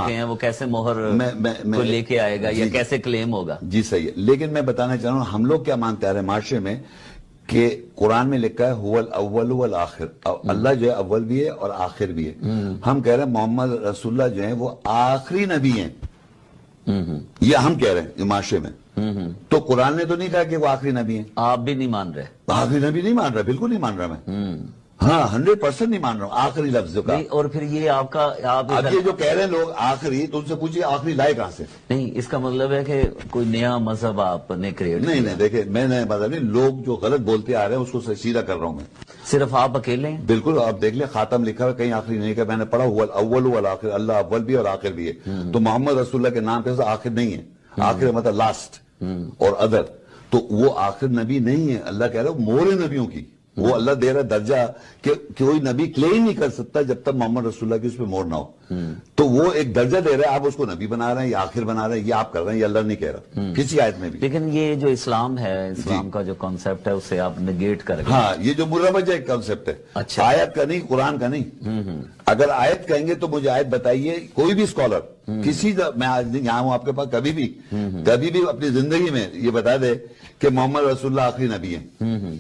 چکے ہیں وہ کیسے مہر کو لے کے آئے گا یا کیسے کلیم ہوگا؟ جی صحیح ہے، لیکن میں بتانا چاہ رہا ہوں ہم لوگ کیا مانتے آ رہے ہیں معاشرے میں کہ قرآن میں لکھا ہے هو الاول والآخر، اللہ جو ہے اول بھی ہے اور آخر بھی ہے. ہم کہہ رہے ہیں محمد رسول اللہ جو ہیں وہ آخری نبی ہیں، یہ ہم کہہ رہے ہیں یہ معاشرے میں. تو قرآن نے تو نہیں کہا کہ وہ آخری نبی ہیں. آپ بھی نہیں مان رہے؟ آخری نبی نہیں مان رہا، بالکل نہیں مان رہا میں. ہاں 100% نہیں مان رہا ہوں آخری لفظ کا. اور پھر یہ آپ کا اب یہ جو کہہ رہے ہیں لوگ آخری، تو ان سے پوچھئے آخری لائے کہاں سے؟ نہیں، اس کا مطلب ہے کہ کوئی نیا مذہب آپ نے کریٹ نہیں نہیں، دیکھیں میں نے مطلب نہیں، لوگ جو غلط بولتے آ رہے ہیں اس کو سیدھا کر رہا ہوں میں. صرف آپ اکیلے ہیں؟ بالکل، آپ دیکھ لیں خاتم لکھا ہے کہیں آخری نہیں، کہ میں نے پڑھا هو الاول والآخر، اللہ اول بھی اور آخر بھی ہے. تو محمد رسول اللہ کے نام پہ آخر نہیں ہے، آخر مطلب لاسٹ اور ادر، تو وہ آخر نبی نہیں ہے. اللہ کہہ رہا ہے مور نبیوں کی، وہ اللہ دے رہا درجہ کہ کوئی نبی کلیم نہیں کر سکتا جب تک محمد رسول اللہ کی اس پہ مور نہ ہو. تو وہ ایک درجہ دے رہا ہے، آپ اس کو نبی بنا رہے ہیں یا آخر بنا رہے ہیں، یہ آپ کر رہے ہیں، یہ اللہ نہیں کہہ رہا کسی آیت میں بھی. لیکن یہ جو اسلام ہے، اسلام کا جو کانسیپٹ ہے اسے آپ نگیٹ کر گئے. ہاں، یہ جو مروج ایک کانسیپٹ ہے، اچھا، آیت کا نہیں، قرآن کا نہیں. اگر آیت کہیں گے تو مجھے آیت بتائیے، کوئی بھی اسکالر کسی میں آج یہاں ہوں آپ کے پاس، کبھی بھی اپنی زندگی میں یہ بتا دے کہ محمد رسول اللہ آخری نبی ہیں.